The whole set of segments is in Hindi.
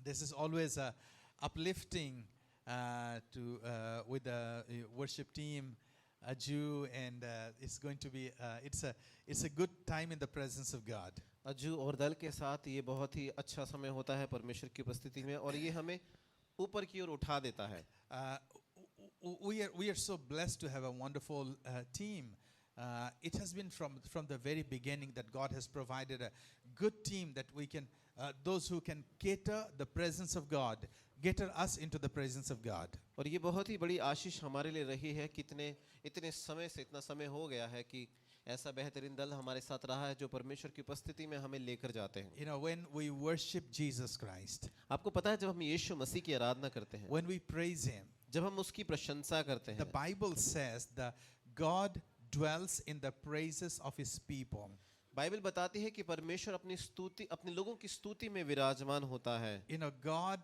This is always uplifting with the worship team, Aju, and it's going to be it's a good time in the presence of God. Ajju और दल के साथ ये बहुत ही अच्छा समय होता है परमेश्वर की उपस्थिति में, और ये हमें ऊपर की ओर उठा देता है। We are so blessed to have a wonderful team. It has been from the very beginning that God has provided a good team that we can those who can cater the presence of God, cater us into the presence of God. और ये बहुत ही बड़ी आशीष हमारे लिए रही है कि इतने समय से इतना समय हो गया है कि ऐसा बेहतरीन दल हमारे साथ रहा है जो परमेश्वर की उपस्थिति में हमें लेकर जाते हैं। You know, when we worship Jesus Christ, आपको पता है जब हम यीशु मसीह की आराधना करते हैं, when we praise Him, जब हम उसकी प्रशंसा करते the हैं, Bible says that God dwells in the praises of His people. Bible बताती है कि परमेश्वर अपने लोगों की स्तुति में विराजमान होता है। You know, God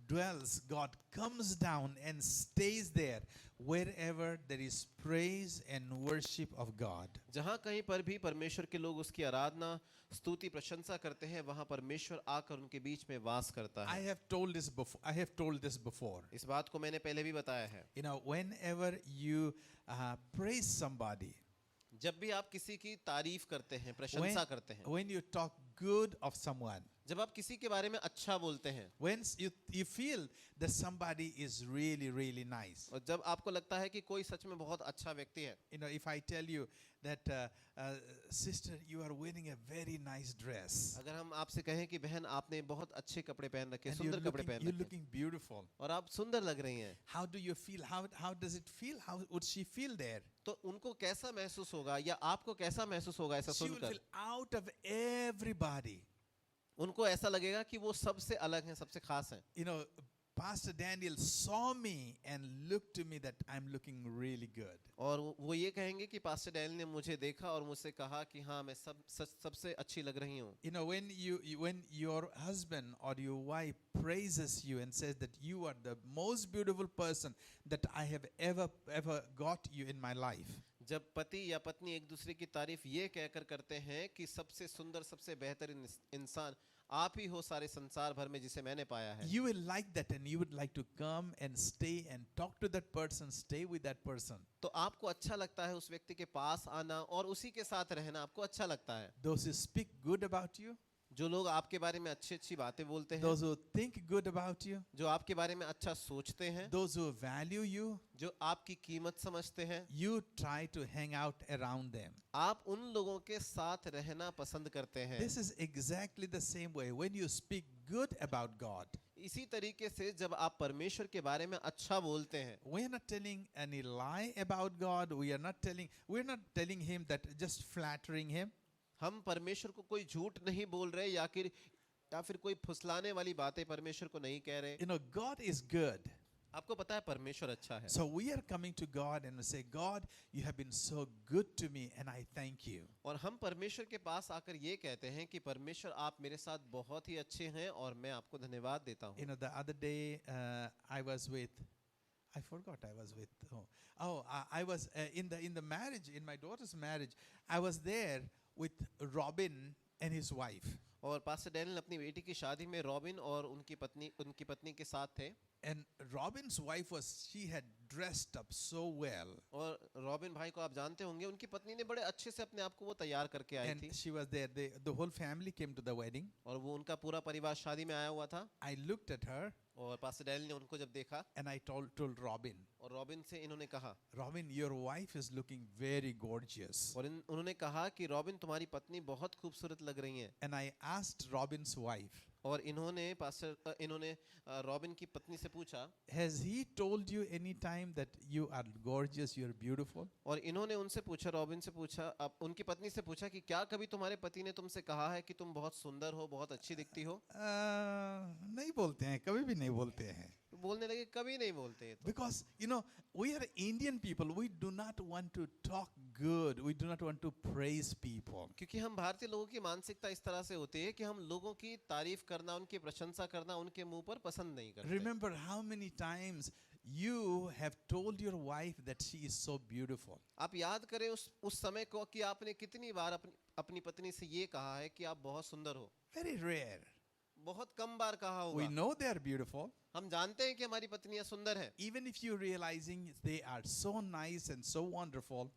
dwells, God comes down and stays there wherever there is praise and worship of God. जहाँ कहीं पर भी परमेश्वर के लोग उसकी आराधना, स्तुति, प्रशंसा करते हैं, वहाँ परमेश्वर आकर उनके बीच में वास करता I है। have told this before. इस बात को मैंने पहले भी बताया है। You know, whenever you praise somebody, जब भी आप किसी की तारीफ करते हैं, प्रशंसा करते हैं, when you talk good of someone, जब आप किसी के बारे में अच्छा बोलते हैं, when you feel that somebody is really nice. और जब आपको लगता है कि कोई सच में बहुत अच्छा व्यक्ति है, You know, if I tell you that sister, you are wearing a very nice dress, अगर हम आपसे कहें कि बहन आपने बहुत अच्छे कपड़े पहन रखे, and सुंदर कपड़े पहन you're रखे looking beautiful, और आप सुंदर लग रही हैं, how do you feel? How does it feel? How would she feel there? तो उनको कैसा महसूस होगा या आपको कैसा महसूस होगा ऐसा She will सुनकर? feel out of everybody. उनको ऐसा लगेगा कि वो सबसे अलग हैं, सबसे खास हैं। You know, Pastor Daniel saw me and looked to me that I'm looking really good. और वो ये कहेंगे कि पास्टर डैनियल ने मुझे देखा और मुझसे कहा कि हाँ मैं सबसे अच्छी लग रही हूँ। You know, when your husband or your wife praises you and says that you are the most beautiful person that I have ever got you in my life. जब पति या पत्नी एक दूसरे की तारीफ ये कहकर करते हैं कि सबसे सुंदर, सबसे बेहतरीन इंसान आप ही हो सारे संसार भर में जिसे मैंने पाया है, You will like that and you would like to come and stay and talk to that person, stay with that person. तो आपको अच्छा लगता है उस व्यक्ति के पास आना और उसी के साथ रहना आपको अच्छा लगता है। Those who speak good about you, जो लोग आपके बारे में अच्छी बातें बोलते हैं, those who think good about you, जो आपके बारे में अच्छा सोचते हैं, those who value you, जो आपकी कीमत समझते हैं, you try to hang out around them. आप उन लोगों के साथ रहना पसंद करते हैं। This is exactly the same way when you speak good about God. इसी तरीके से जब आप परमेश्वर के बारे में अच्छा बोलते हैं, We are not telling any lie about God. We are not telling him that, just flattering him. हम परमेश्वर को कोई झूठ नहीं बोल रहे या फिर कोई फुसलाने वाली बातें परमेश्वर को नहीं कह रहे। You know, God is good. आपको पता है परमेश्वर अच्छा है। So we are coming to God and we say, God, you have been so good to me and I thank you. और हम परमेश्वर के पास आकर ये कहते हैं कि परमेश्वर आप मेरे साथ बहुत ही अच्छे हैं और मैं आपको धन्यवाद देता हूँ। You know, the other day I was with in the marriage, in my daughter's marriage, I was there with Robin and his wife. और पास्टर डैनियल अपनी बेटी की शादी में रॉबिन और उनकी पत्नी के साथ थे। And Robin's wife she had dressed up so well. और रॉबिन भाई को आप जानते होंगे, उनकी पत्नी ने बड़े अच्छे से अपने आप को वो तैयार करके आई थी। And she was there. The whole family came to the wedding. और वो उनका पूरा परिवार शादी में आया हुआ था। I looked at her. और पास्टर डैनियल ने उनको जब देखा, and I told Robin, और रॉबिन से इन्होंने कहा, Robin, your wife is looking very gorgeous. और उन्होंने कहा कि रॉबिन तुम्हारी पत्नी बहुत खूबसूरत लग रही हैं। And I asked Robin's wife, और इन्होंने रॉबिन की पत्नी से पूछा, has he told you any time that you are gorgeous, you are beautiful? और इन्होंने उनसे पूछा, रॉबिन से पूछा, अब उनकी पत्नी से पूछा कि क्या कभी तुम्हारे पति ने तुमसे कहा है कि तुम बहुत सुंदर हो, बहुत अच्छी दिखती हो? नहीं बोलते हैं, कभी भी नहीं बोलते हैं। बोलने लगे कभी नहीं बोलते हैं। Because you know, we are Indian people, we do not want to talk good, we do not want to praise people. क्योंकि हम भारतीय लोगों की मानसिकता इस तरह से होती है कि हम लोगों की तारीफ करना, उनकी प्रशंसा करना उनके मुंह पर पसंद नहीं करते। Remember how many times you have told your wife that she is so beautiful. आप याद करें उस समय को कि आपने कितनी बार अपनी पत्नी से ये कहा है कि आप बहुत सुंदर हो। Very rare. बहुत कम बार कहा We होगा। know they are beautiful. हम जानते हैं कि हमारी पत्नियां सुंदर हैं, Even if you're realizing they are so nice and so wonderful,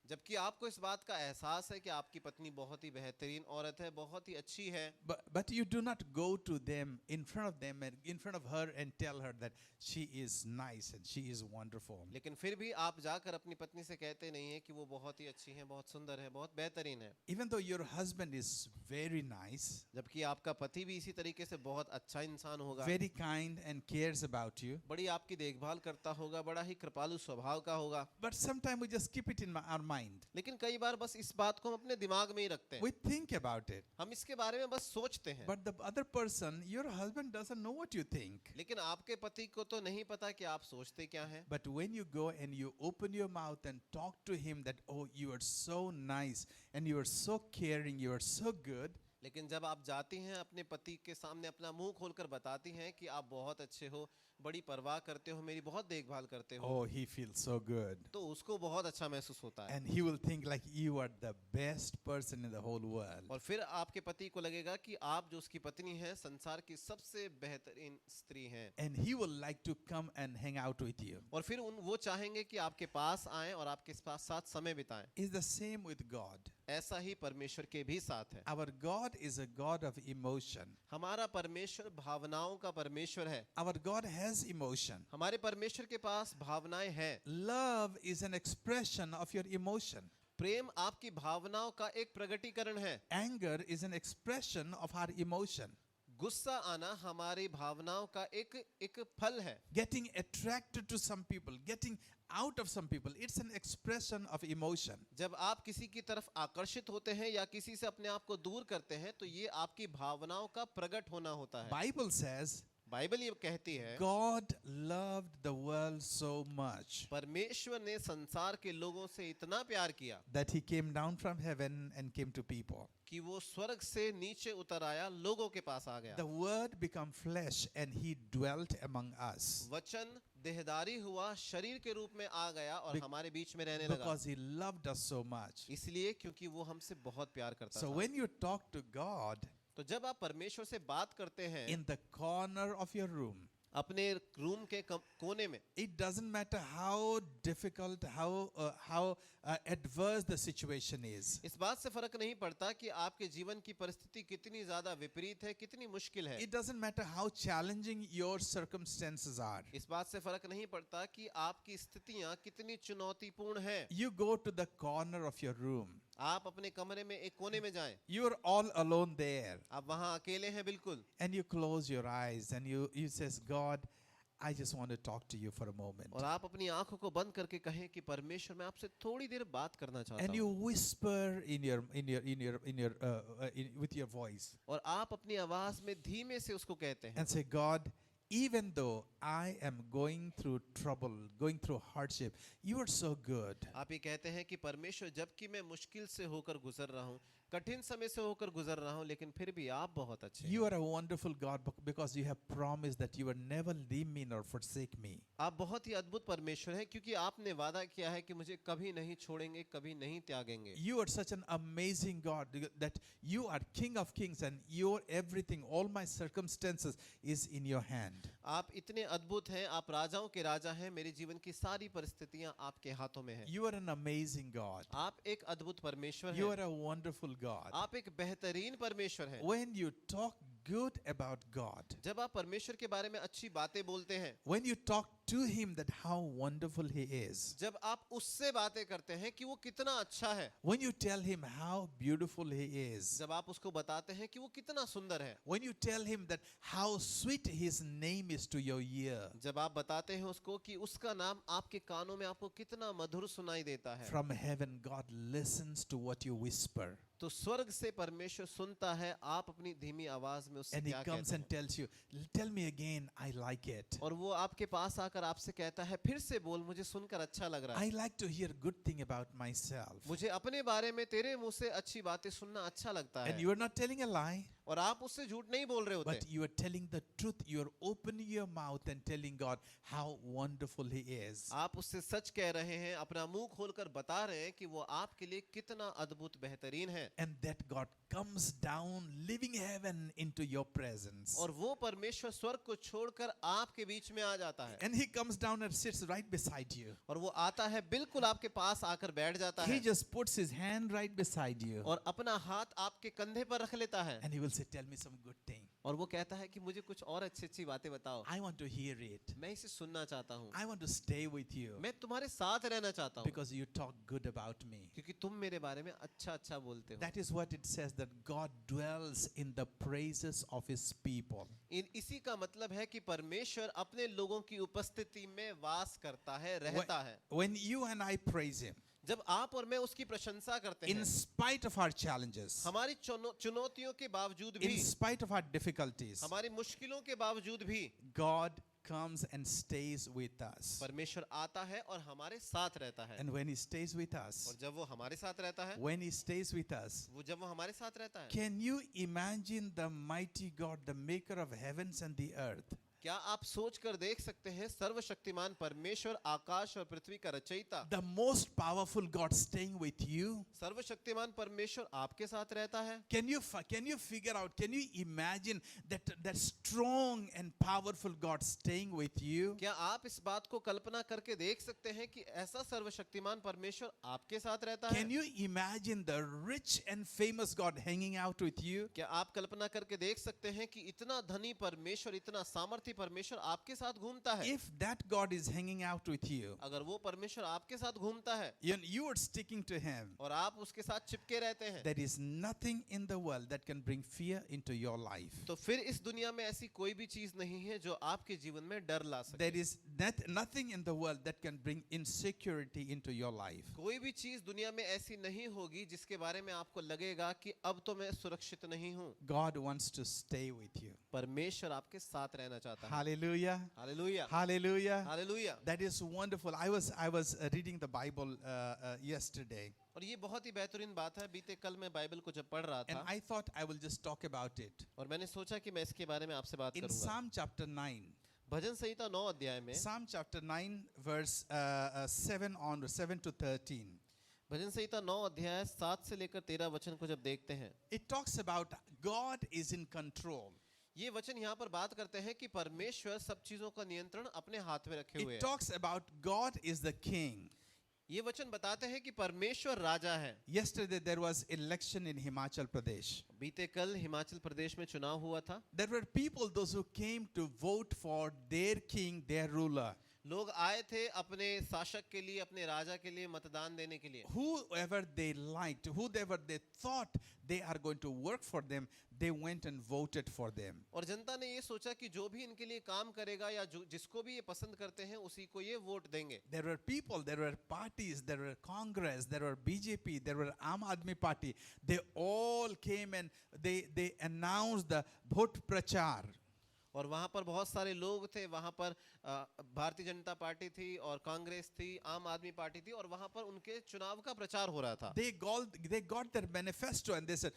जबकि आपको इस बात का एहसास है कि आपकी पत्नी बहुत ही बेहतरीन औरत है, बहुत ही अच्छी है, but you do not go to them in front of them and in front of her and tell her that she is nice and she is wonderful. लेकिन फिर भी आप जाकर अपनी पत्नी से कहते नहीं है कि वो बहुत ही अच्छी हैं, बहुत सुंदर है, बहुत बेहतरीन है। Even though your husband is very nice, जबकि आपका पति भी इसी तरीके से बहुत अच्छा इंसान होगा, very kind and cares about you, बड़ी आपकी देखभाल करता होगा, बड़ा ही कृपालु स्वभाव का होगा, but sometimes we just keep it in our mind. लेकिन कई बार बस इस बात को हम अपने दिमाग में ही रखते हैं, We think about it, हम इसके बारे में बस सोचते हैं, but the other person, your husband, doesn't know what you think. लेकिन आपके पति को तो नहीं पता कि आप सोचते क्या हैं। But when you go and you open your mouth and talk to him that, oh, you are so nice and you are so caring, you are so good, लेकिन जब आप जाती हैं अपने पति के सामने अपना मुंह खोलकर बताती हैं कि आप बहुत अच्छे हो, बड़ी परवाह करते हो, मेरी बहुत देखभाल करते हो, oh, he feels so good. तो उसको बहुत अच्छा महसूस होता है। And he will think like you are the best person in the whole world. और फिर आपके पति को लगेगा कि आप जो उसकी पत्नी हैं संसार की सबसे बेहतरीन स्त्री हैं, And he will like to come and hang out with you. और फिर वो चाहेंगे कि आपके पास आएं और आपके साथ समय बिताएं। It's the same with God. ऐसा ही परमेश्वर के भी साथ है। Our God is a God of emotion. हमारा परमेश्वर भावनाओं का परमेश्वर है। Our God has emotion. हमारे परमेश्वर के पास भावनाएं हैं। Love is an expression of your emotion. प्रेम आपकी भावनाओं का एक प्रगटीकरण है। Anger is an expression of our emotion. गुस्सा आना हमारी भावनाओं का एक फल है। Getting attracted to some people, getting out of some people, it's an expression of emotion. जब आप किसी की तरफ आकर्षित होते हैं या किसी से अपने आप को दूर करते हैं तो ये आपकी भावनाओं का प्रकट होना होता है। Bible says बाइबल ये कहती है God loved the world so much परमेश्वर ने संसार के लोगों से इतना प्यार किया that he came down from heaven and came to people. कि वो स्वर्ग से नीचे उतर आया, लोगों के पास आ गया। The word became flesh and he dwelt among us वचन देहधारी हुआ, शरीर के रूप में आ गया और हमारे बीच में रहने लगा। because he loved us so much. इसलिए क्योंकि वो हमसे बहुत प्यार करता So था। when you talk to God तो जब आप परमेश्वर से बात करते हैं in the corner of your room, अपने रूम के कोने में, it doesn't matter how difficult, how adverse the situation is. इस बात से फर्क नहीं पड़ता कि आपके जीवन की परिस्थिति कितनी ज्यादा विपरीत है, कितनी मुश्किल है। It doesn't matter how challenging your circumstances are. इस बात से फर्क नहीं पड़ता कि आपकी स्थितियां कितनी चुनौतीपूर्ण है। You go to the corner of your room. आप अपने कमरे में एक कोने में जाएं, You are all alone there. आप वहां अकेले हैं बिल्कुल, And you close your eyes and you says, God, I just want to talk to you for a moment. और आप अपनी आंखों को बंद करके कहें कि परमेश्वर मैं आपसे थोड़ी देर बात करना चाहता And you हूं, whisper with your voice और आप अपनी आवाज में धीमे से उसको कहते हैं and say, God, even though I am going through trouble, going through hardship, you are so good. आप ये कहते हैं कि परमेश्वर जबकि मैं मुश्किल से होकर गुजर रहा हूँ, कठिन समय से होकर गुजर रहा हूँ, लेकिन फिर भी आप बहुत अच्छे हैं। You are a wonderful God because you have promised that you will never leave me nor forsake me. आप बहुत ही अद्भुत परमेश्वर हैं क्योंकि आपने वादा किया है कि मुझे कभी नहीं छोड़ेंगे, कभी नहीं त्यागेंगे। You are such an amazing God that you are King of Kings and your everything, all my circumstances is in your hand. आप इतने अद्भुत हैं, आप राजाओं के राजा हैं, मेरे जीवन की सारी परिस्थितियां आपके हाथों में हैं। You are an amazing God. आप एक अद्भुत परमेश्वर You हैं, are a wonderful God. आप एक बेहतरीन परमेश्वर हैं। When you talk good about God, जब आप परमेश्वर के बारे में अच्छी बातें बोलते हैं, when you talk to him that how wonderful he is, जब आप उससे बातें करते हैं कि वो कितना अच्छा है, when you tell him how beautiful he is, जब आप उसको बताते हैं कि वो कितना सुंदर है, when you tell him that how sweet his name is to your ear, जब आप बताते हैं उसको कि उसका नाम आपके कानों में आपको कितना मधुर सुनाई देता है, from heaven God listens to what you whisper. तो स्वर्ग से परमेश्वर सुनता है आप अपनी धीमी आवाज में उससे And he क्या comes कहते and हैं, tells you, tell me again, I like it. और वो आपके पास आकर आपसे कहता है फिर से बोल, मुझे सुनकर अच्छा लग रहा है, I like to hear good thing about myself. मुझे अपने बारे में तेरे मुंह से अच्छी बातें सुनना अच्छा लगता And है। you are not telling a lie. और आप उससे झूठ नहीं बोल रहे होते, but you are telling the truth. You are opening your mouth and telling God how wonderful He is. आप उससे सच कह रहे हैं, अपना मुंह खोलकर बता रहे हैं कि वो आपके लिए कितना अद्भुत बेहतरीन है, And that God comes down, living heaven, into your presence. और वो परमेश्वर स्वर्ग को छोड़कर आपके बीच में आ जाता है, And He comes down and sits right beside you. और वो आता है बिल्कुल आपके पास आकर बैठ जाता He है, just puts His hand right beside you. और अपना हाथ आपके कंधे पर रख लेता है, And He will say, tell me some good thing. और वो कहता है कि मुझे कुछ और अच्छी अच्छी बातें बताओ, I want to hear it. मैं इसे सुनना चाहता हूँ, I want to stay with you मैं तुम्हारे साथ रहना चाहता हूँ, because you talk good about me. क्योंकि तुम मेरे बारे में अच्छा अच्छा बोलते हो। That is what it says, that God dwells in the praises of His people. इसी का मतलब है कि परमेश्वर अपने लोगों की उपस्थिति में वास करता है, रहता है। When you and I praise Him, जब आप और मैं उसकी प्रशंसा करते in हैं, spite of our challenges, हमारी चुनौतियों के बावजूद in भी, spite of our difficulties, हमारी मुश्किलों के बावजूद भी, God comes and stays with us. परमेश्वर आता है और हमारे साथ रहता है। And when He stays with us, और जब वो हमारे साथ रहता है, when He stays with us, जब वो हमारे साथ रहता है, can you imagine the mighty God, the maker of heavens and the earth? क्या आप सोच कर देख सकते हैं सर्वशक्तिमान परमेश्वर, आकाश और पृथ्वी का रचयिता, The most powerful God staying with you? सर्वशक्तिमान परमेश्वर आपके साथ रहता है? Can you figure out, can you imagine that strong and powerful God staying with you? क्या आप इस बात को कल्पना करके देख सकते हैं कि ऐसा सर्वशक्तिमान परमेश्वर आपके साथ रहता है? Can you imagine the rich and famous God hanging out with you? क्या आप कल्पना करके देख सकते हैं कि इतना धनी परमेश्वर, इतना सामर्थ्य परमेश्वर आपके साथ घूमता है? If that God is hanging out with you, अगर वो परमेश्वर आपके साथ घूमता है you are sticking to Him, और आप उसके साथ चिपके रहते हैं, there is nothing in the world that can bring fear into your life. तो फिर इस दुनिया में ऐसी कोई भी चीज नहीं है जो आपके जीवन में डर ला सके। There is nothing in the world that can bring insecurity into your life. कोई भी चीज दुनिया में ऐसी नहीं होगी जिसके बारे में आपको लगेगा कि अब तो मैं सुरक्षित नहीं हूँ। God wants to stay with you. परमेश्वर आपके साथ रहना चाहता है। Hallelujah. Hallelujah, Hallelujah. Hallelujah. That is wonderful. I was reading the Bible yesterday, और ये बहुत ही बेहतरीन बात है, बीते कल मैं बाइबल को जब पढ़ रहा and था I thought I will just talk about it. और मैंने सोचा कि मैं इसके बारे में आपसे बात In करूंगा। Psalm chapter 9, भजन संहिता 9 अध्याय में, Psalm chapter 9, verse 7 to 13, भजन संहिता 9 अध्याय 7 से लेकर 13 वचन को जब देखते हैं, it talks about God is in control. ये वचन यहाँ पर बात करते हैं कि परमेश्वर सब चीजों का नियंत्रण अपने हाथ में रखे हुए It है। talks about God is the king. ये वचन बताते हैं कि परमेश्वर राजा है। Yesterday there was election in Himachal Pradesh. बीते कल हिमाचल प्रदेश में चुनाव हुआ था। There were people, those who came to vote for their king, their ruler. लोग आए थे अपने शासक के लिए, अपने राजा के लिए मतदान देने के लिए। Whoever they liked, whoever they thought they are going to work for them, they went and voted for them. और जनता ने ये सोचा कि जो भी इनके लिए काम करेगा या जिसको भी ये पसंद करते हैं उसी को ये वोट देंगे। There were people, there were parties, there were Congress, there were BJP, there were Aam Aadmi Party. They all came and they announced the vote prachar. और वहाँ पर बहुत सारे लोग थे, वहाँ पर भारतीय जनता पार्टी थी और कांग्रेस थी, आम आदमी पार्टी थी, और वहाँ पर उनके चुनाव का प्रचार हो रहा था। They got their manifesto and they said,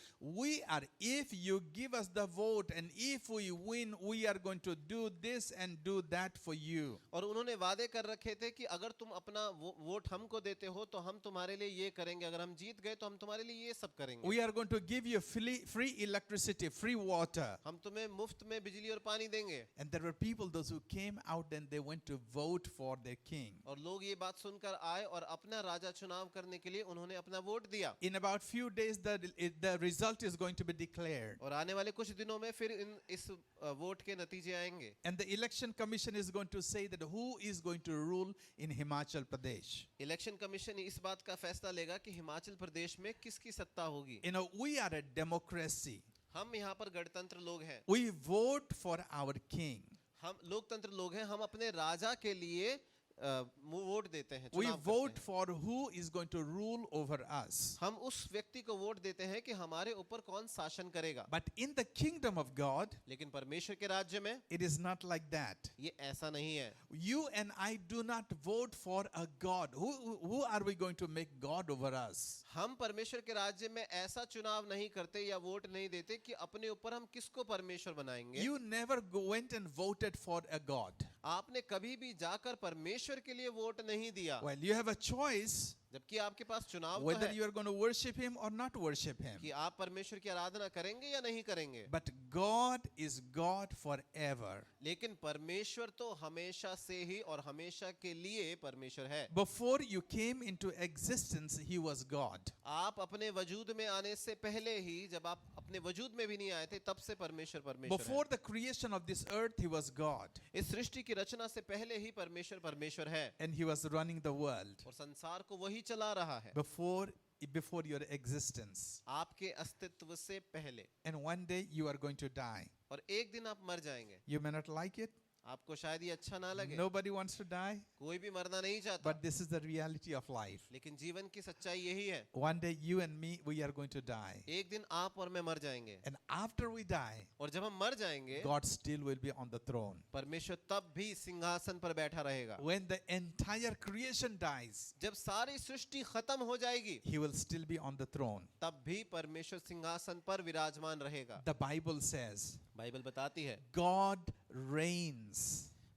if you give us the vote and if we win, we are going to do this and do that for you. और उन्होंने वादे कर रखे थे कि अगर तुम अपना वोट हमको देते हो तो हम तुम्हारे लिए ये करेंगे, अगर हम जीत गए तो हम तुम्हारे लिए ये सब करेंगे। We are going to give you free electricity, free water. हम तुम्हें मुफ्त में बिजली और पानी देंगे। And there were people, those who came out and they went to vote for their king. और लोग ये बात सुनकर आए और अपना राजा चुनाव करने के लिए उन्होंने अपना वोट दिया। In about few days, the result is going to be declared. और आने वाले कुछ दिनों में फिर इस वोट के नतीजे आएंगे। And the election commission is going to say that who is going to rule in Himachal Pradesh. Election commission इस बात का फैसला लेगा कि हिमाचल प्रदेश में किसकी सत्ता होगी। You know, we are a democracy. हम यहाँ पर गणतंत्र लोग हैं। We vote for our king. हम लोकतंत्र लोग हैं, हम अपने राजा के लिए वोट देते हैं, We चुनाव करते vote हैं। for who is going to rule over us. हम उस व्यक्ति को वोट देते हैं कि हमारे ऊपर कौन शासन करेगा। But in the kingdom of God, लेकिन परमेश्वर के राज्य में it is not like that. ये ऐसा नहीं है। You and I do not vote for a God. Who are we going to make God over us? हम परमेश्वर के राज्य में ऐसा चुनाव नहीं करते या वोट नहीं देते कि अपने ऊपर हम किसको परमेश्वर बनाएंगे। You never went and voted for a God. आपने कभी भी जाकर परमेश्वर के लिए वोट नहीं दिया। Well, you have a choice जबकि आपके पास चुनाव तो whether है you are going to worship Him or not worship Him. कि आप परमेश्वर की आराधना करेंगे या नहीं करेंगे। But God is God forever. लेकिन परमेश्वर तो हमेशा से ही और हमेशा के लिए परमेश्वर है। Before you came into existence, He was God. आप अपने वजूद में आने से पहले ही, जब आप अपने वजूद में भी नहीं आए थे, तब से परमेश्वर परमेश्वर है। Before the creation of this earth, He was God. इस सृष्टि की रचना से पहले ही परमेश्वर परमेश्वर है And He was running the world. और संसार को वही चला रहा है Before your existence. आपके अस्तित्व से पहले। And one day you are going to die. और एक दिन आप मर जाएंगे। You may not like it. आपको शायद ये अच्छा ना लगे। Nobody wants to die. कोई भी मरना नहीं चाहता। But this is the reality of life. लेकिन जीवन की सच्चाई यही है। One day you and me, we are going to die. एक दिन आप और मैं मर जाएंगे। And after we die, और जब हम मर जाएंगे, God still will be on the throne. परमेश्वर तब भी सिंहासन पर बैठा रहेगा। When the entire creation dies, जब सारी सृष्टि खत्म हो जाएगी, He will still be on the throne. तब भी परमेश्वर सिंहासन पर विराजमान रहेगा। The Bible says, बाइबल बताती है God reigns.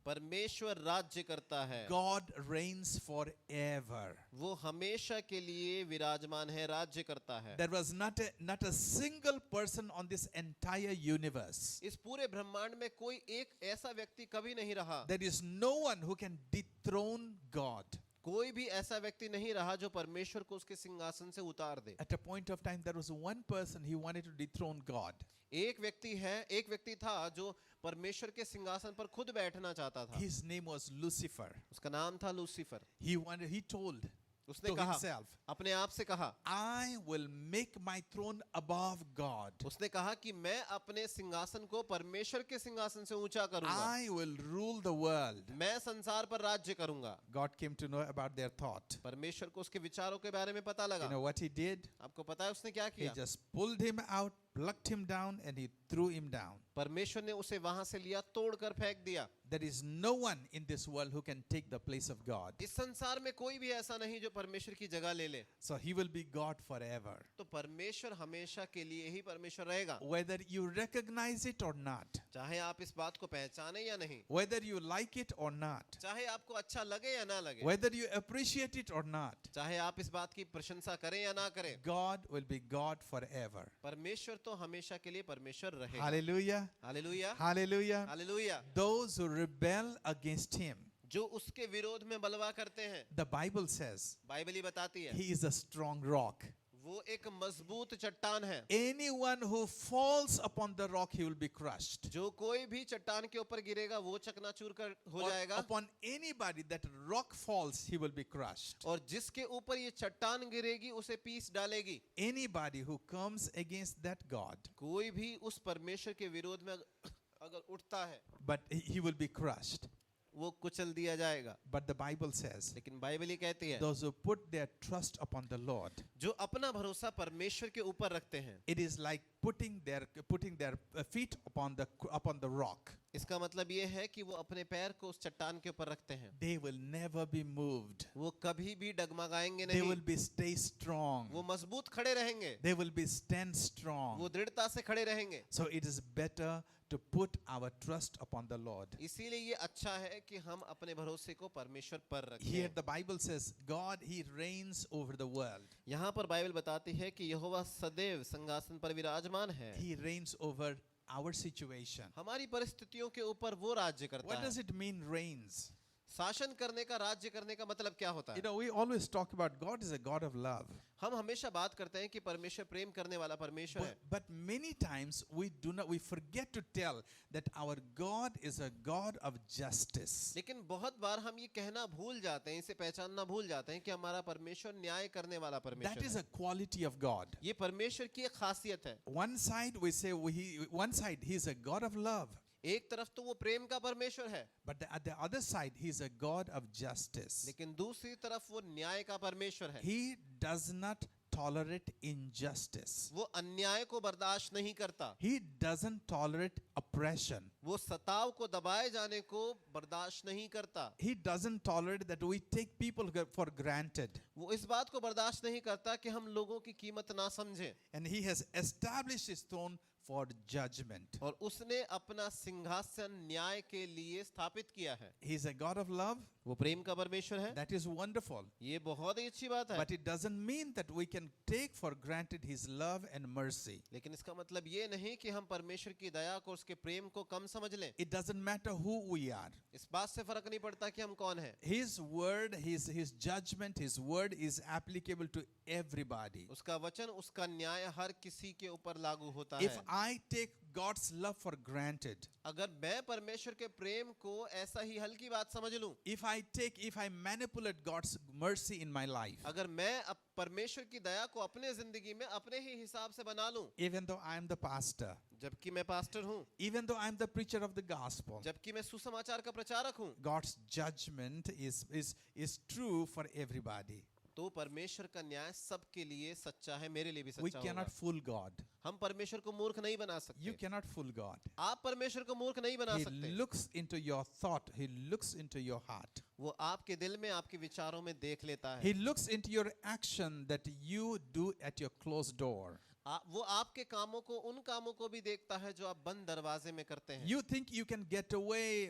परमेश्वर राज्य करता है। God reigns forever. वो हमेशा के लिए विराजमान है, राज्य करता है। There was not a single person on this entire universe. इस पूरे ब्रह्मांड में कोई एक ऐसा व्यक्ति कभी नहीं रहा। There is no one who can dethrone God. कोई भी ऐसा व्यक्ति नहीं रहा जो परमेश्वर को उसके सिंहासन से उतार दे। At a point of time, there was one person he wanted to dethrone God. एक व्यक्ति था जो परमेश्वर के सिंहासन पर खुद बैठना चाहता था। His name was Lucifer. उसका नाम था लूसीफर। He told उसने to कहा, himself, अपने आप से कहा, I will make my throne above God. उसने कहा कि मैं अपने सिंहासन को परमेश्वर के सिंहासन से ऊंचा करूंगा। I will rule the world. मैं संसार पर राज्य करूंगा। God came to know about their thought. परमेश्वर को उसके विचारों के बारे में पता You लगा। know what He did? आपको पता है उसने क्या He किया? just pulled him out, plucked him down, and He threw him down. परमेश्वर ने उसे वहां से लिया, तोड़कर फेंक दिया। There is no one in this world who can take the place of God. इस संसार में कोई भी ऐसा नहीं जो परमेश्वर की जगह ले ले। So He will be God forever. तो परमेश्वर हमेशा के लिए ही परमेश्वर रहेगा। Whether you recognize it or not, चाहे आप इस बात को पहचाने या नहीं, whether you like it or not, चाहे आपको अच्छा लगे या ना लगे, whether you appreciate it or not, चाहे आप इस बात की प्रशंसा करें या ना करें, God will be God forever. परमेश्वर तो हमेशा के लिए परमेश्वर रहेगा। Hallelujah. Hallelujah, Hallelujah. Hallelujah. Those who rebel against Him, जो उसके विरोध में बलवा करते हैं, the Bible says, बाइबल ही बताती है, He is a strong rock. वो एक मजबूत चट्टान है। Anyone who falls upon the rock, he will be crushed. जो कोई भी चट्टान के ऊपर गिरेगा वो चकनाचूर कर हो Or जाएगा। upon anybody that rock falls, he will be crushed. और जिसके ऊपर ये चट्टान गिरेगी उसे पीस डालेगी। Anybody who comes against that God, कोई भी उस परमेश्वर के विरोध में अगर उठता है, but he will be crushed. वो कुचल दिया जाएगा। But the Bible says, लेकिन बाइबल ये कहती है, those who put their trust upon the Lord, जो अपना भरोसा परमेश्वर के ऊपर रखते हैं, it is like putting their feet upon the rock. इसका मतलब ये है कि वो अपने पैर को उस चट्टान के ऊपर रखते हैं। They will never be moved. वो कभी भी डगमगाएंगे They नहीं। will be stay strong. वो मजबूत खड़े रहेंगे। They will be stand strong. वो दृढ़ता से खड़े रहेंगे। So it is better to put our trust upon the Lord. इसीलिए ये अच्छा है कि हम अपने भरोसे को परमेश्वर पर Here रखें। the Bible says God, He reigns over the world. यहाँ पर बाइबल बताती है कि यहोवा सदैव सिंहासन पर विराजमान है। He reigns over our situation. हमारी परिस्थितियों के ऊपर वो राज्य करता What है। does it mean, reigns? शासन करने का, राज्य करने का मतलब क्या होता You है? know, we always talk about God is a God of love. हम हमेशा बात करते हैं कि परमेश्वर प्रेम करने वाला परमेश्वर है। But many times we forget to tell that our God is a God of justice. लेकिन बहुत बार हम ये कहना भूल जाते हैं, इसे पहचानना भूल जाते हैं कि हमारा परमेश्वर न्याय करने वाला That परमेश्वर is है। a quality of God. ये परमेश्वर की एक खासियत है। One side we say He is a God of love. एक तरफ तो वो प्रेम का परमेश्वर है, but at the other side, He's a God of justice. लेकिन दूसरी तरफ वो न्याय का परमेश्वर है। He does not tolerate injustice. वो अन्याय को बर्दाश्त नहीं करता, He doesn't tolerate oppression. वो सताव को दबाए जाने को बर्दाश्त नहीं करता, He doesn't tolerate that we take people for granted. वो इस बात को बर्दाश्त नहीं करता कि हम लोगों की कीमत ना समझें। And He has established His throne for judgment. और उसने अपना सिंहासन न्याय के लिए स्थापित किया है। He's a God of love. वो प्रेम का परमेश्वर है, That is wonderful. ये बहुत ही अच्छी बात है। But it doesn't mean that we can take for granted His love and mercy. लेकिन इसका मतलब ये नहीं कि हम परमेश्वर की दया को, उसके प्रेम को कम समझ लें। It doesn't matter who we are. इस बात से फर्क नहीं पड़ता कि हम कौन हैं। His word, His judgment, His word is applicable to everybody. उसका वचन, उसका न्याय हर किसी के ऊपर लागू होता If है। I take God's love for granted, अगर मैं परमेश्वर के प्रेम को ऐसा ही हल्की बात समझ लूं, if I manipulate God's mercy in my life, अगर मैं परमेश्वर की दया को अपने जिंदगी में अपने ही हिसाब से बना लूं, even though I am the pastor, जबकि मैं पास्टर हूं, even though I am the preacher of the gospel, जबकि मैं सुसमाचार का प्रचारक हूं, God's judgment is true for everybody. तो परमेश्वर का न्याय सबके लिए सच्चा है, मेरे लिए भी We सच्चा cannot होगा। fool God. हम परमेश्वर को मूर्ख नहीं बना You सकते। cannot fool God. आप परमेश्वर को मूर्ख नहीं बना He सकते। looks into your thought. He looks into your heart. वो आपके दिल में, आपके विचारों में देख लेता है। He looks into your action that you do at your closed door. वो आपके कामों को, उन कामों को भी देखता है जो आप बंद दरवाजे में करते हैं। You think you can get away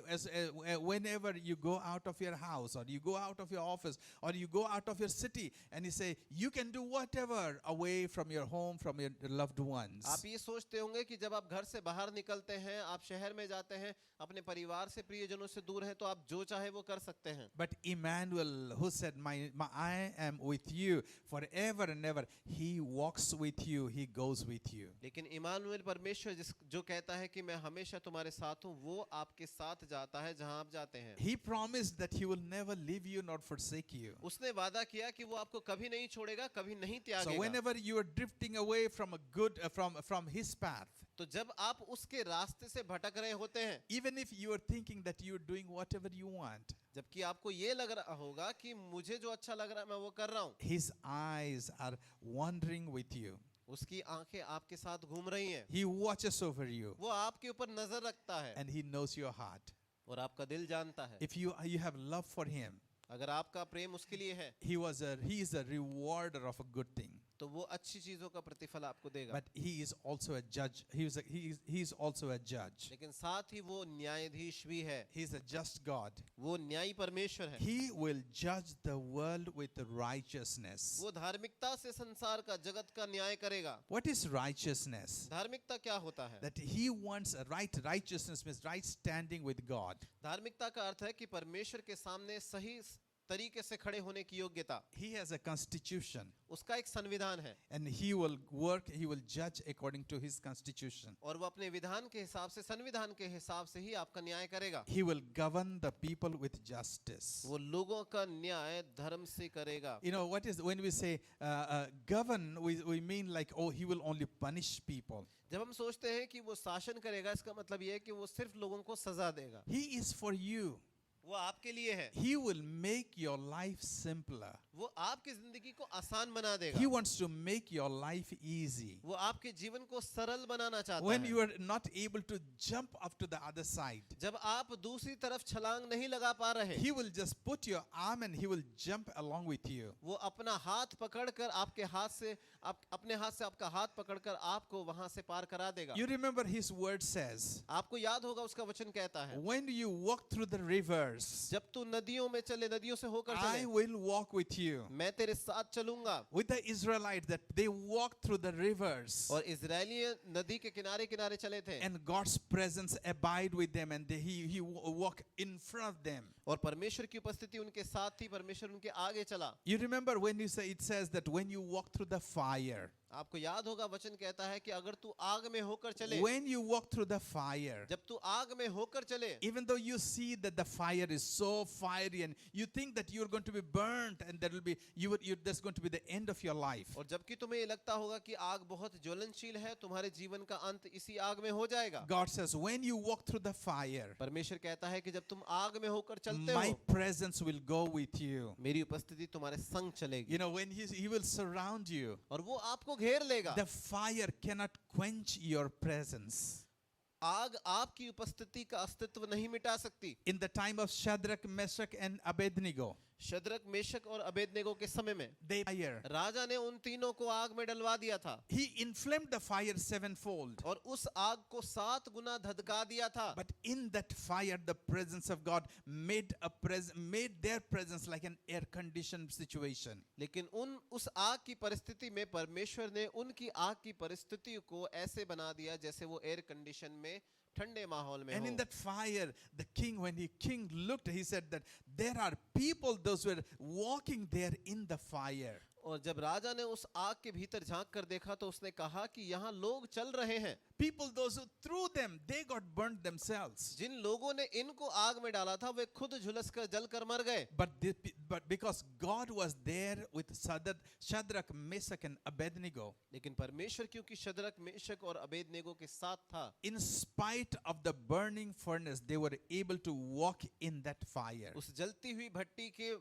whenever you go out of your house, or you go out of your office, or you go out of your city, and you say you can do whatever away from your home, from your loved ones. आप ये सोचते होंगे कि जब आप घर से बाहर निकलते हैं, आप शहर में जाते हैं, अपने परिवार से, प्रियजनों से दूर हैं, तो आप जो चाहे वो कर सकते हैं। But Emmanuel, who said, I am with you forever and ever, He walks with you, He goes with you. लेकिन इमानुएल परमेश्वर जो कहता है कि मैं हमेशा तुम्हारे साथ हूँ, वो आपके साथ जाता है जहाँ आप जाते हैं। He promised that He will never leave you nor forsake you. उसने वादा किया कि वो आपको कभी नहीं छोड़ेगा, कभी नहीं So त्यागेगा। whenever you are drifting away from a good from His path, तो जब आप उसके रास्ते से भटक रहे होते हैं, even if you are thinking that you are doing whatever you want, जबकि आपको ये लग रहा होगा कि मुझे जो अच्छा लग रहा है मैं वो कर रहा हूँ, His eyes are wandering with you. उसकी आंखें आपके साथ घूम रही हैं, He watches over you वो आपके ऊपर नजर रखता है and He knows your heart. और आपका दिल जानता है। If you have love for Him, अगर आपका प्रेम उसके लिए है, He is a rewarder of a good thing. तो वो अच्छी चीजों का प्रतिफल आपको देगा। But He is also a judge. He is also a judge. लेकिन साथ ही वो न्यायाधीश भी है, He is a just God. वो न्यायी परमेश्वर है। He will judge the world with righteousness. वो धार्मिकता से संसार का, जगत का न्याय करेगा। What is righteousness? धार्मिकता क्या होता है? That He wants a righteousness means right standing with God. धार्मिकता का अर्थ है कि परमेश्वर के सामने सही तरीके से खड़े होने की योग्यता। He has a constitution, उसका एक संविधान है and He will judge according to His constitution. और वो अपने विधान के हिसाब से, संविधान के हिसाब से ही आपका न्याय करेगा। He will govern the people with justice. वो लोगों का न्याय धर्म से करेगा। You know what is when we say govern, we mean like, oh, He will only punish people. जब हम सोचते हैं कि वो शासन करेगा, इसका मतलब ये है कि वो सिर्फ लोगों को सजा देगा। He is for you. वो आपके लिए है। He will make your life simpler. वो आपकी जिंदगी को आसान बना देगा। He wants to make your life easy. वो आपके जीवन को सरल बनाना चाहता When है। you are not able to jump up to the other side, जब आप दूसरी तरफ छलांग नहीं लगा पा रहे, He will just put your arm and He will jump along with you. वो अपना हाथ पकड़कर आपके हाथ से, अपने हाथ से आपका हाथ पकड़कर आपको वहां से पार करा देगा। You remember His word says, आपको याद होगा उसका वचन कहता है, when you walk through the rivers, जब तू नदियों में चले, नदियों से होकर I चले, will walk with you. मैं तेरे साथ चलूंगा। With the Israelites, that they walked through the rivers, और इजरायली नदी के किनारे किनारे चले थे, and God's presence abide with them, and He walk in front of them. और परमेश्वर की उपस्थिति उनके साथ थी, परमेश्वर उनके आगे चला। You remember when it says that when you walk through the fire, आपको याद होगा वचन कहता है कि अगर तू आग में होकर चले, when you walk through the fire, जब तू आग में होकर चले, even though you see that the fire is so fiery and you think that you're going to be burnt and there will be that's going to be the end of your life, और जबकि तुम्हें ये लगता होगा कि आग बहुत ज्वलनशील है, तुम्हारे जीवन का अंत इसी आग में हो जाएगा, God says when you walk through the fire, परमेश्वर कहता है कि जब तुम आग में होकर चलते my हो, presence will go with you. मेरी उपस्थिति तुम्हारे संग चलेगी, You know, when he will surround you, और वो आपको घेर लेगा. the fire cannot quench your presence. आग आपकी उपस्थिति का अस्तित्व नहीं मिटा सकती. In the time of Shadrach, Meshach and Abednego, Shadrach, Meshach और अबेदनेगो के समय में they fire. राजा ने उन तीनों को आग में डलवा दिया था, He inflamed the fire sevenfold. और उस आग को 7 गुना धधका दिया था. But in that fire, the presence of God made their presence like an air-conditioned situation. लेकिन उस आग की परिस्थिति में परमेश्वर ने उनकी आग की परिस्थिति को ऐसे बना दिया जैसे वो एयर कंडीशन में ठंडे माहौल में And हो. in that fire, the king, when the king looked, he said that there are people, those were walking there in the fire. और जब राजा ने उस आग के भीतर झांक कर देखा तो उसने कहा कि यहाँ लोग चल रहे हैं. People, those who threw them, they got burnt themselves. जिन लोगों ने इनको आग में डाला था वे खुद झुलस कर जल कर मर गए. But because God was there with Shadrach, Meshach and Abednego, लेकिन परमेश्वर क्योंकि शद्रक, मेशक और अबेदनेगो के साथ था, in spite of the burning furnace, they were able to walk in that fire. उस जलती हुई भट्टी के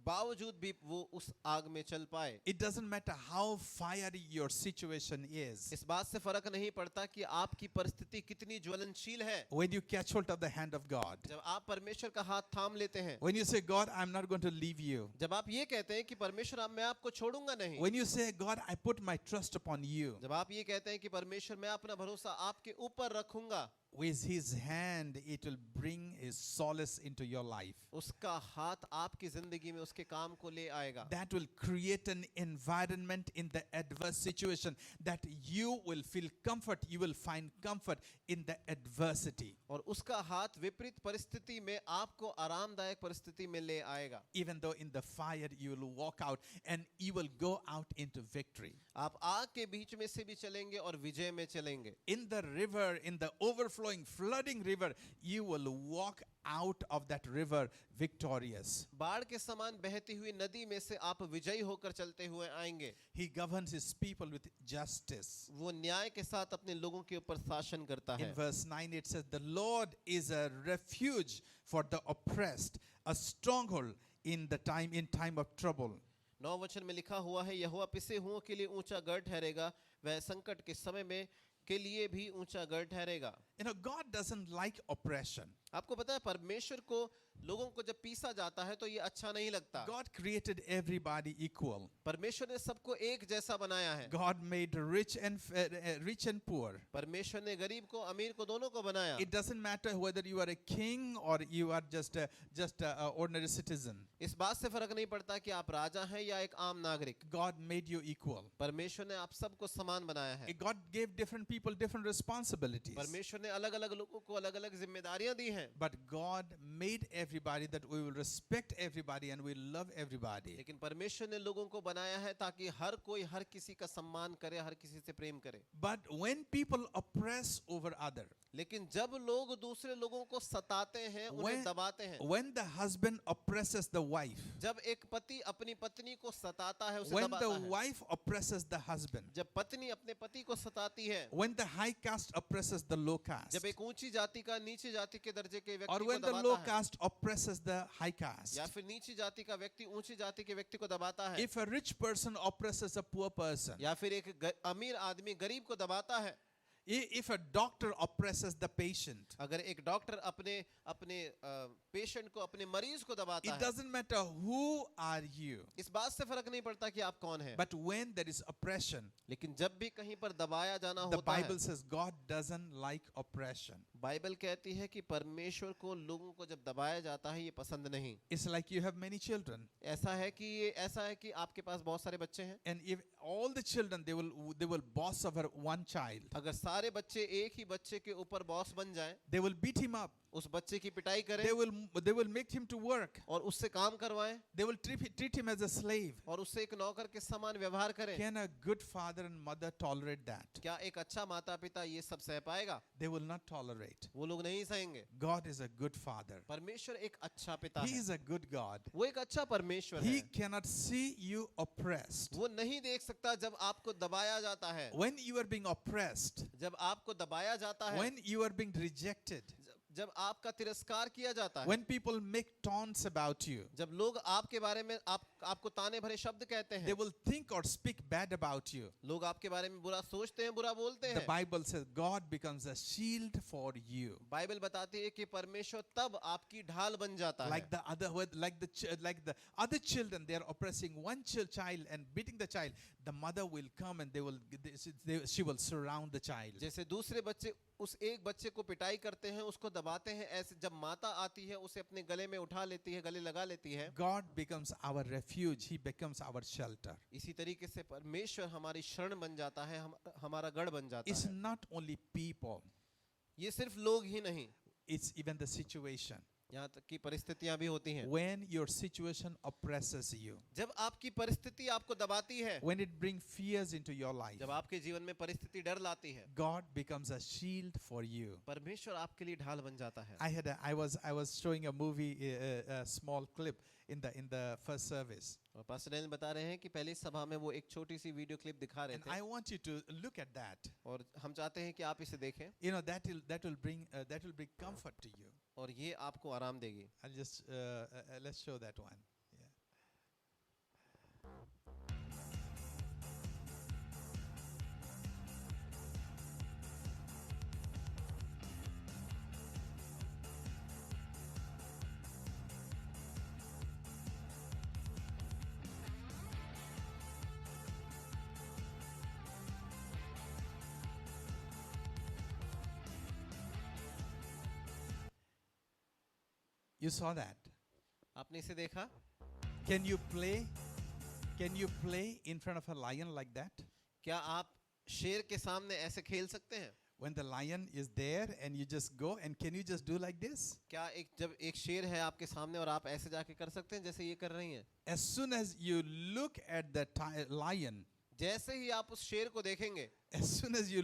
बावजूद भी वो उस आग में चल पाए. It doesn't matter how fiery your situation is. इस बात से फर्क नहीं पड़ता कि आपकी परिस्थिति कितनी ज्वलनशील है. When you catch hold of the hand of God, जब आप परमेश्वर का हाथ थाम लेते हैं, when you say, God, I'm not going to leave you. जब आप ये कहते हैं कि परमेश्वर अब मैं आपको छोड़ूंगा नहीं, When you say, God, I put my trust upon you. जब आप ये कहते हैं कि परमेश्वर मैं अपना भरोसा आपके ऊपर रखूंगा, With his hand, it will bring his solace into your life. उसका हाथ आपकी जिंदगी में उसके काम को ले आएगा. That will create an environment in the adverse situation that you will feel comfort. You will find comfort in the adversity. और उसका हाथ विपरीत परिस्थिति में आपको आरामदायक परिस्थिति में ले आएगा. Even though in the fire you will walk out and you will go out into victory. आप आग के बीच में से भी चलेंगे और विजय में चलेंगे. In the river, in the overflowing, flooding river, you will walk out of that river victorious. बाढ़ के समान बहती हुई नदी में से आप विजयी होकर चलते हुए आएंगे. He governs his people with justice. वो न्याय के साथ अपने लोगों के ऊपर शासन करता है. In verse 9 it says, the Lord is a refuge for the oppressed, a stronghold in time of trouble. 9 वचन में लिखा हुआ है, यहोवा पिसे हुओं के लिए ऊंचा गढ़ ठहरेगा, वह संकट के समय में के लिए भी ऊंचा गढ़ ठहरेगा. You know, God doesn't like oppression. आपको पता है परमेश्वर को लोगों को जब पीसा जाता है तो ये अच्छा नहीं लगता. God created everybody equal. परमेश्वर ने सबको एक जैसा बनाया है. God made rich and poor. परमेश्वर ने गरीब को अमीर को दोनों को बनाया. It doesn't matter whether you are a king or you are just a ordinary citizen. इस बात से फर्क नहीं पड़ता कि आप राजा हैं या एक आम नागरिक. God made you equal. परमेश्वर ने आप सबको समान बनाया है. God gave different people different responsibilities. परमेश्वर ने अलग-अलग लोगों को अलग-अलग जिम्मेदारियां दी हैं. But God made everybody that we will respect everybody and we love everybody. लेकिन परमेश्वर ने लोगों को बनाया है ताकि हर कोई हर किसी का सम्मान करे, हर किसी से प्रेम करे. But when people oppress over other, लेकिन जब लोग दूसरे लोगों को सताते हैं, उन्हें दबाते हैं, when the husband oppresses the wife, जब एक पति अपनी पत्नी को सताता है, उसे when दबाता the है, wife oppresses the husband, जब पत्नी अपने पति को सताती है, when the high caste oppresses the low caste, जब एक ऊंची जाति का नीची जाति के दर्जे के or व्यक्ति को when the low दबाता है, caste oppresses the high caste, या फिर नीची जाति का व्यक्ति ऊंची जाति के व्यक्ति को दबाता है, if a rich person oppresses a poor person, या फिर एक अमीर आदमी गरीब को दबाता है, if a doctor oppresses the patient, अगर एक डॉक्टर अपने पेशेंट को, अपने मरीज को दबाता it है, doesn't matter who are you. इस बात से फर्क नहीं पड़ता कि आप कौन हैं. But when there is oppression, लेकिन जब भी कहीं पर दबाया जाना the होता है, Bible says God doesn't like oppression. Bible कहती है कि परमेश्वर को लोगों को जब दबाया जाता है ये पसंद नहीं. It's like you have many children, ऐसा है कि आपके पास बहुत सारे बच्चे हैं. and if all the children they will boss over one child, अगर सारे बच्चे एक ही बच्चे के ऊपर बॉस बन जाएं, they will beat him up, उस बच्चे की पिटाई करें They will make him to work. और उससे काम करवाएं They will treat him as a slave. और उससे एक नौकर के समान व्यवहार करें। Can a good father and mother tolerate that? क्या एक अच्छा माता पिता ये सब सह पाएगा? They will not tolerate. वो लोग नहीं सहेंगे। God is a good father. परमेश्वर एक अच्छा पिता He है, is a good God. वो एक अच्छा परमेश्वर He है। cannot see you oppressed. वो नहीं देख सकता जब आपको दबाया जाता है, When you are being oppressed, जब आपको दबाया जाता है, when you are being rejected, जब आपका तिरस्कार किया जाता है, when people make taunts about you, जब लोग आपके बारे में आपको ताने भरे शब्द कहते they हैं, will think or speak bad about you. लोग आपके बारे में बुरा सोचते हैं, बुरा बोलते The हैं। Bible says God becomes a shield for you. Bible बताती है कि परमेश्वर तब आपकी ढाल बन जाता है। Like the other children, they are oppressing one child and beating the child. The mother will come and she will surround the child. जैसे दूसरे बच्चे उस एक बच्चे को पिटाई करते हैं, उसको दबाते हैं, ऐसे जब माता आती है उसे अपने गले में उठा लेती है, गले लगा लेती है। God becomes our refuge. He becomes our shelter. इसी तरीके से परमेश्वर हमारी शरण बन जाता है, हमारा गढ़ बन जाता It's है। not only people, ये सिर्फ लोग ही नहीं, it's even the situation. यहाँ तक की परिस्थितियां भी होती हैं। When your situation oppresses you, जब आपकी परिस्थिति आपको दबाती है, when it brings fears into your life, जब आपके जीवन में परिस्थिति डर लाती है, God becomes a shield for you. परमेश्वर आपके लिए ढाल बन जाता है। I was showing a movie, a small clip in the first service, और पास्टर डैनियल बता रहे हैं कि पहली सभा में वो एक छोटी सी वीडियो क्लिप दिखा रहे and थे, I want you to look at that. और हम चाहते हैं कि आप इसे देखें You know that will bring comfort to you. और ये आपको आराम देगी। I'll just let's show that one. Yeah. You saw that? आपने इसे देखा? Can you play in front of a lion like that? क्या आप शेर के सामने ऐसे खेल सकते हैं? When the lion is there and you just go, and can you just do like this? क्या जब एक शेर है आपके सामने और आप ऐसे जाके कर सकते हैं जैसे ये कर रही हैं? As soon as you look at the lion, जैसे ही आप उस शेर को देखेंगे, as soon as you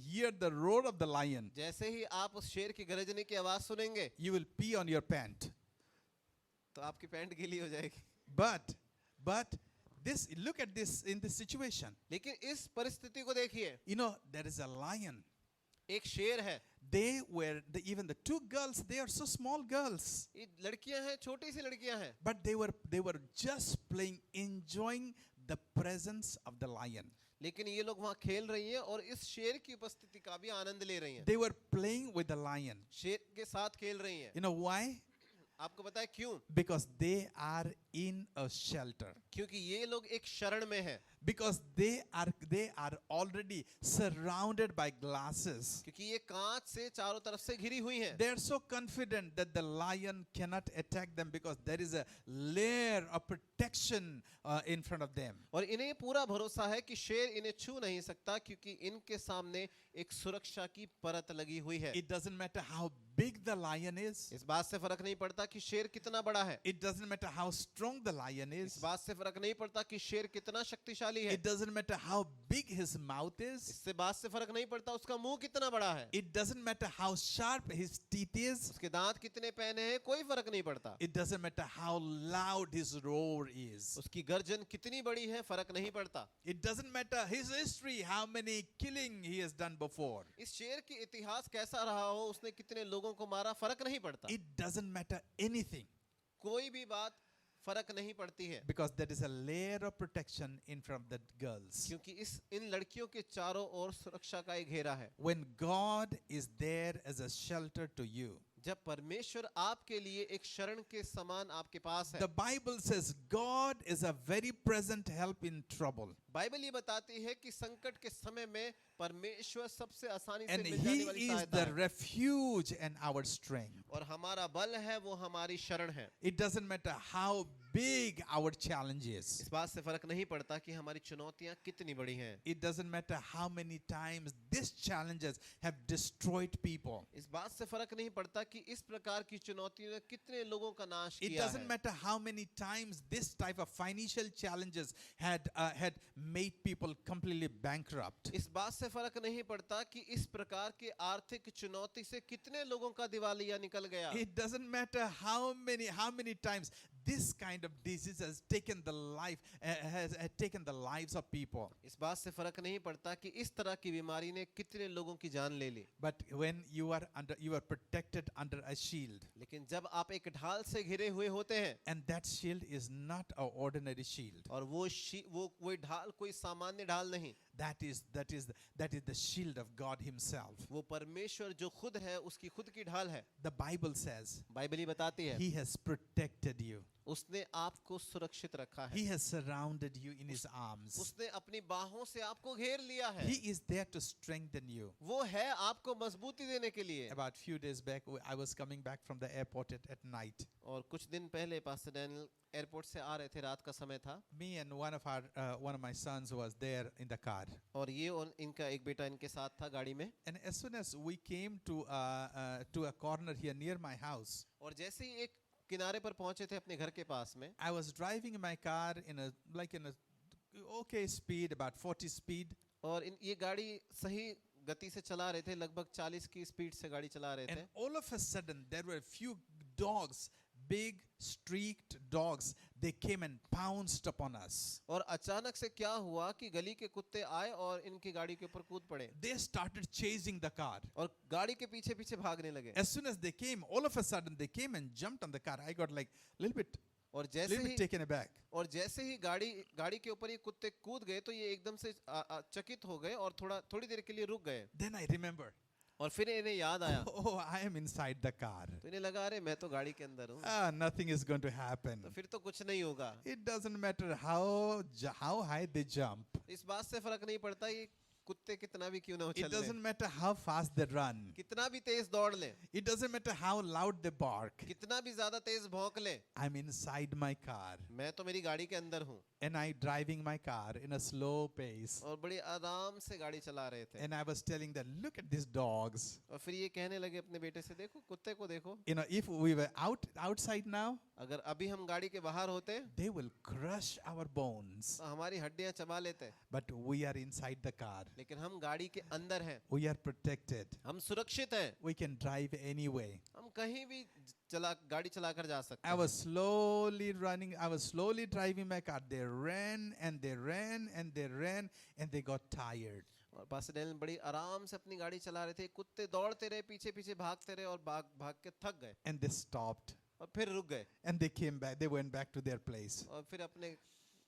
hear the roar of the lion, जैसे ही आप उस शेर की गरजने की आवाज सुनेंगे, you will pee on your pant. तो आपकी पैंट गीली हो जाएगी। But look at this in this situation. लेकिन इस परिस्थिति को देखिए, You know, there is a lion. एक शेर है, Even the two girls, they are so small girls, ये लड़कियां हैं, छोटी सी लड़कियां हैं, but they were just playing, enjoying the presence of the lion. लेकिन ये लोग वहां खेल रही हैं और इस शेर की उपस्थिति का भी आनंद ले रही हैं। They were playing with the lion. शेर के साथ खेल रही हैं। You know why? आपको पता है क्यों? Because they are in a shelter. क्योंकि ये लोग एक शरण में हैं, Because they are already surrounded by glasses. क्योंकि ये कांच से चारों तरफ से घिरी हुई हैं। They are so confident that the lion cannot attack them because there is a layer of protection in front of them. और इन्हें पूरा भरोसा है कि शेर इन्हें छू नहीं सकता क्योंकि इनके सामने एक सुरक्षा की परत लगी हुई है। It doesn't matter how big the lion is. इस बात से फर्क नहीं पड़ता कि शेर कितना बड़ा है। It doesn't matter how strong the lion इस is. बात से फर्क नहीं पड़ता कि शेर कितना शक्तिशाली है। It doesn't matter how big his mouth is. इससे बात से फर्क नहीं पड़ता उसका मुंह कितना बड़ा है। It doesn't matter how sharp his teeth is. उसके दांत कितने पहने हैं, कोई फर्क नहीं पड़ता। It doesn't matter how loud his roar is. उसकी गर्जन कितनी बड़ी है, फर्क नहीं पड़ता। It doesn't matter his history, how many killing he has done before. इस शेर की इतिहास कैसा रहा हो, उसने कितने लोगों को मारा, फर्क नहीं पड़ता। It doesn't matter anything कोई भी बात फर्क नहीं पड़ती है, because there is a layer of protection in front of the girls. क्योंकि इन लड़कियों के चारों ओर सुरक्षा का एक घेरा है। When God is there as a shelter to you, जब परमेश्वर आपके लिए एक शरण के समान आपके पास है, the Bible says God is a very present help in trouble. Bible ये बताती है कि संकट के समय में परमेश्वर सबसे आसानी से And मिल जाने He वाली is सहायता the है refuge and our strength. और हमारा बल है वो हमारी शरण है। It doesn't matter how big our challenge is. इस बात से फर्क नहीं पड़ता कि हमारी चुनौतियां कितनी बड़ी हैं। It doesn't matter how many times these challenges have destroyed people. इस बात से फर्क नहीं पड़ता कि इस प्रकार की चुनौतियों ने कितने लोगों का नाश It किया doesn't है। matter how many times this type of financial challenges had made people completely bankrupt. इस बात से फर्क नहीं पड़ता कि इस प्रकार की आर्थिक चुनौती से कितने लोगों का दिवालिया निकल गया। It doesn't matter how many times this kind of disease has taken the has taken the lives of people. इस बात से फर्क नहीं पड़ता कि इस तरह की बीमारी ने कितने लोगों की जान ले ली। But when you are protected under a shield, लेकिन जब आप एक ढाल से घिरे हुए होते हैं and that shield is not an ordinary shield. और वो ढाल कोई सामान्य ढाल नहीं, That is the shield of God Himself. वो परमेश्वर जो खुद है उसकी खुद की ढाल है। The Bible says बाइबल ही बताती है He has protected you. उसने आपको सुरक्षित रखा है, He has surrounded you in His arms. उसने अपनी बाहों से आपको घेर लिया है। He is there to strengthen you. वो है आपको मजबूती देने के लिए। About few days back, I was coming back from the airport at night. और कुछ दिन पहले पास्टर डैनियल एयरपोर्ट से आ रहे थे, रात का समय था Me and one of my sons was there in the car. और इनका एक बेटा इनके साथ था गाड़ी में। And as soon as we came to a corner here near my house, और जैसे ही एक किनारे पर पहुंचे थे अपने घर के पास में, I was driving my car in a okay speed, about 40 speed. और ये गाड़ी सही गति से चला रहे थे, लगभग 40 की स्पीड से गाड़ी चला रहे And थे। all of a sudden, there were a few dogs, big streaked dogs. They came and pounced upon us. और अचानक से क्या हुआ कि गली के कुत्ते आए और इनकी गाड़ी के ऊपर कूद पड़े They started chasing the car. और गाड़ी के पीछे पीछे भागने लगे। As soon as they came, all of a sudden they came and jumped on the car. I got like a little bit taken aback. और जैसे ही गाड़ी के ऊपर ये कुत्ते कूद गए तो ये एकदम से चकित हो गए और थोड़ी देर के लिए रुक गए। Then I remembered, और फिर इन्हें याद आया, oh, I am inside the car. तो इन्हें लगा अरे मैं तो गाड़ी के अंदर हूँ, Nothing is going to happen. तो फिर तो कुछ नहीं होगा। It doesn't matter how high they jump. इस बात से फर्क नहीं पड़ता ये कुत्ते कितना भी क्यों ना It उछल doesn't ले, matter how fast they run. कितना भी तेज दौड़ ले, It doesn't matter how loud they bark. कितना भी ज्यादा तेज भौंक ले, I'm inside my car. मैं तो मेरी गाड़ी के अंदर हूँ। And I driving my car in a slow pace. और बड़ी आराम से गाड़ी चला रहे थे। And I was telling them, look at these dogs. और फिर ये कहने लगे अपने बेटे से, देखो कुत्ते को देखो, You know, if we were outside now, अगर अभी हम गाड़ी के बाहर होते they will crush our bones. तो हमारी हड्डियां चबा लेते, But we are inside the car. लेकिन हम गाड़ी के अंदर हैं, We are protected. हम सुरक्षित हैं, We can drive anyway. हम कहीं भी गाड़ी चलाकर जा सकते I हैं। was slowly driving my car. They ran and they ran and they ran and they got tired. और पास्टर डैनियल बड़ी आराम से अपनी गाड़ी चला रहे थे, कुत्ते दौड़ते रहे, पीछे पीछे भागते रहे और भाग के थक गए And they stopped और फिर रुक गए and they came back. They went back to their place. और फिर अपने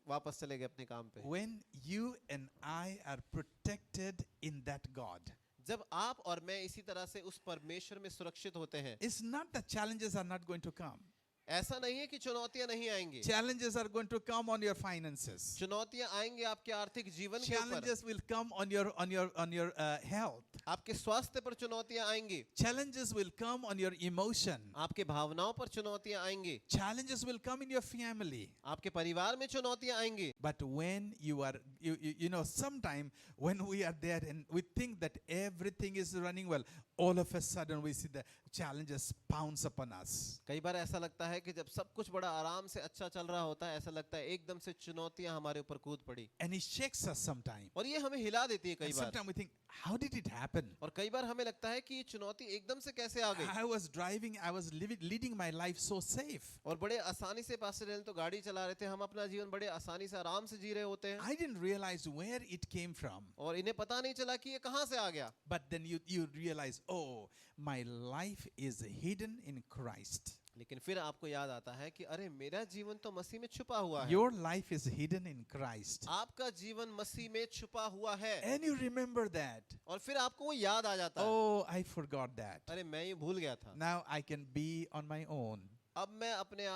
वापस चले गए अपने काम पे। When you and I are protected in that God, जब आप और मैं इसी तरह से उस परमेश्वर में सुरक्षित होते हैं, it's not that challenges are not going to come. ऐसा नहीं है कि चुनौतियां नहीं आएंगी, Challenges are going to come on your finances. चुनौतियां आएंगी आपके आर्थिक जीवन के ऊपर, Challenges will come on your health. आपके स्वास्थ्य पर चुनौतियां आएंगी, Challenges will come on your emotion. आपके भावनाओं पर चुनौतियां आएंगी, Challenges will come in your family. आपके परिवार में चुनौतियां आएंगी। But when you know, sometime when we are there and we think that everything is running well, all of a sudden we see the challenges pounce upon us. कई बार ऐसा लगता है कि जब सब कुछ बड़ा आराम से अच्छा चल रहा होता है, ऐसा लगता है एकदम से चुनौतियां हमारे ऊपर कूद पड़ी And it shakes us sometimes. और ये हमें हिला देती है कई And bar. sometimes we think, how did it happen? और कई बार हमें लगता है कि ये चुनौती एकदम से कैसे आ गई। I was driving, I was leading my life so safe. और बड़े आसानी से पास्टर डैनियल तो गाड़ी चला रहे थे, हम अपना जीवन बड़े आसानी से आराम से जी रहे होते हैं I didn't realize where it came from. और इन्हें पता नहीं चला कि ये कहाँ से आ गया। But then you realize, oh, my life is hidden in Christ. लेकिन फिर आपको याद आता है कि अरे मेरा जीवन तो मसीह में छुपा हुआ है। Your life is hidden in Christ. आपका जीवन मसीह में छुपा हुआ है And you remember that. और फिर आपको वो याद आ जाता है, Oh, I forgot that. अरे मैं ये भूल गया था, Now I can be on my own. अब मैं अपने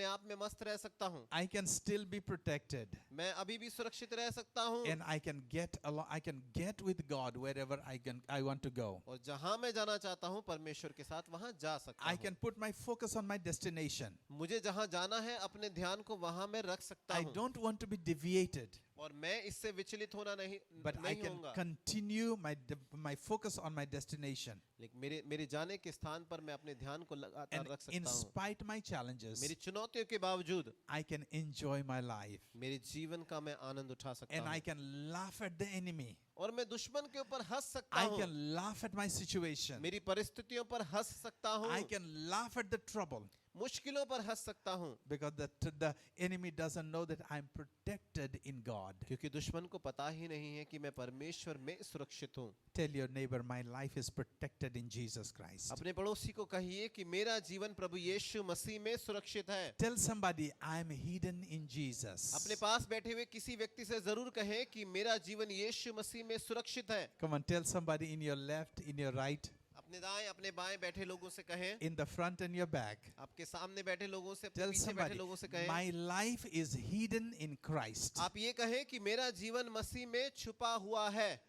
आप में मस्त रह सकता हूँ, I can still be protected, मैं अभी भी सुरक्षित रह सकता हूँ, and I can get with God wherever I want to go. और जहाँ मैं जाना चाहता हूँ परमेश्वर के साथ वहाँ जा सकता I हूँ। can put my focus on my destination. मुझे जहाँ जाना है अपने ध्यान को वहाँ मैं रख सकता I हूँ, don't want to be deviated, और मैं इससे विचलित होना but I नहीं can होऊंगा। continue my focus on my destination. लेकिन मेरे जाने के स्थान पर मैं अपने ध्यान को लगातार And रख in सकता हूँ। spite my challenges, मेरी चुनौतियों के बावजूद I can enjoy my life, मेरे जीवन का मैं आनंद उठा सकता and I हूँ, can laugh at the enemy. और मैं दुश्मन के ऊपर हंस सकता I हूँ, can laugh at my situation. मेरी परिस्थितियों पर हंस सकता हूँ, I can laugh at the trouble, मुश्किलों पर हंस सकता हूँ, because the enemy doesn't know that I'm protected in God. क्योंकि दुश्मन को पता ही नहीं है कि मैं परमेश्वर में सुरक्षित हूँ। Tell your neighbor, my life is protected in Jesus Christ. अपने पड़ोसी को कहिए कि मेरा जीवन प्रभु यीशु मसीह में सुरक्षित है। Tell somebody, I'm hidden in Jesus. अपने पास बैठे हुए किसी व्यक्ति से जरूर कहें कि मेरा जीवन यीशु मसीह में सुरक्षित है। Come on, tell somebody in your left, in your right, अपने दाएं अपने बाएं बैठे लोगों से कहें, in the front and your back. आपके सामने बैठे लोगों से, अपने Tell पीछे बैठे somebody, लोगों से कहें, my life is hidden in Christ. आप ये कहें कि मेरा जीवन मसीह में छुपा हुआ है।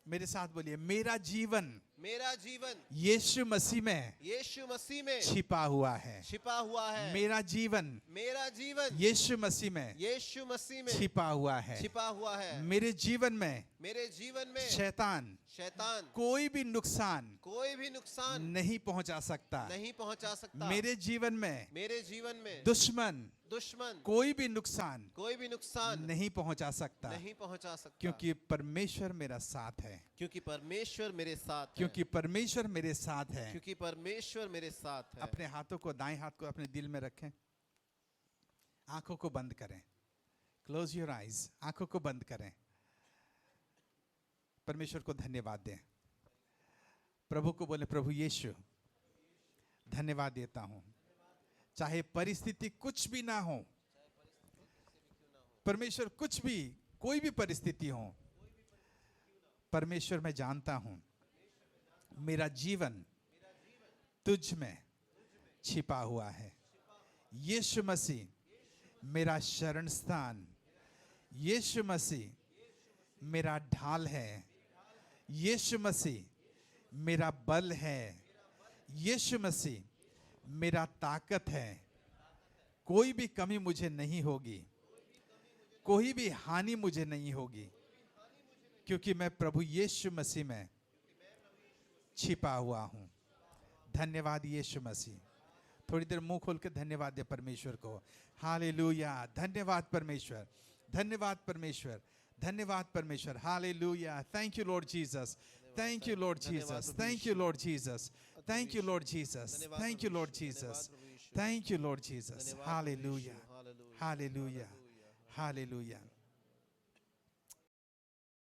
मेरे साथ बोलिए, मेरा जीवन मेरा जीवन यीशु मसीह में यीशु मसीह में छिपा हुआ है। छिपा हुआ है। मेरा जीवन मेरा जीवन यीशु मसीह में यीशु मसीह में छिपा हुआ है। छिपा हुआ है। मेरे जीवन में मेरे जीवन में शैतान शैतान कोई भी नुकसान कोई भी नुकसान नहीं पहुंचा सकता। नहीं पहुंचा सकता। मेरे जीवन में मेरे जीवन में दुश्मन कोई भी नुकसान नहीं पहुंचा सकता, नहीं पहुंचा सकता, क्योंकि परमेश्वर मेरा साथ है। क्योंकि परमेश्वर मेरे साथ है। क्योंकि परमेश्वर मेरे साथ है। क्योंकि परमेश्वर मेरे साथ है। अपने हाथों को, दाएं हाथ को अपने दिल में रखें, आंखों को बंद करें। क्लोज योर आईज, आंखों को बंद करें। परमेश्वर को धन्यवाद दें। प्रभु को बोले, प्रभु यीशु धन्यवाद देता हूं, चाहे परिस्थिति कुछ भी ना हो, परमेश्वर कुछ भी, कोई भी परिस्थिति हो, परमेश्वर मैं जानता हूं मेरा जीवन तुझ में छिपा हुआ है। यीशु मसीह मेरा शरण स्थान, यीशु मसीह मेरा ढाल है, यीशु मसीह मेरा बल है, यीशु मसीह मेरा ताकत है। कोई भी कमी मुझे नहीं होगी, कोई भी हानि मुझे नहीं होगी, क्योंकि मैं प्रभु यीशु मसीह में छिपा हुआ हूं। धन्यवाद यीशु मसीह। थोड़ी देर मुंह खोल के धन्यवाद दे परमेश्वर को। हालेलुया, धन्यवाद परमेश्वर, धन्यवाद परमेश्वर, धन्यवाद परमेश्वर। Hallelujah, thank you Lord Jesus, thank you Lord Jesus, thank you Lord Jesus, thank you Lord Jesus, thank you Lord Jesus, thank you Lord Jesus. Hallelujah, hallelujah, hallelujah.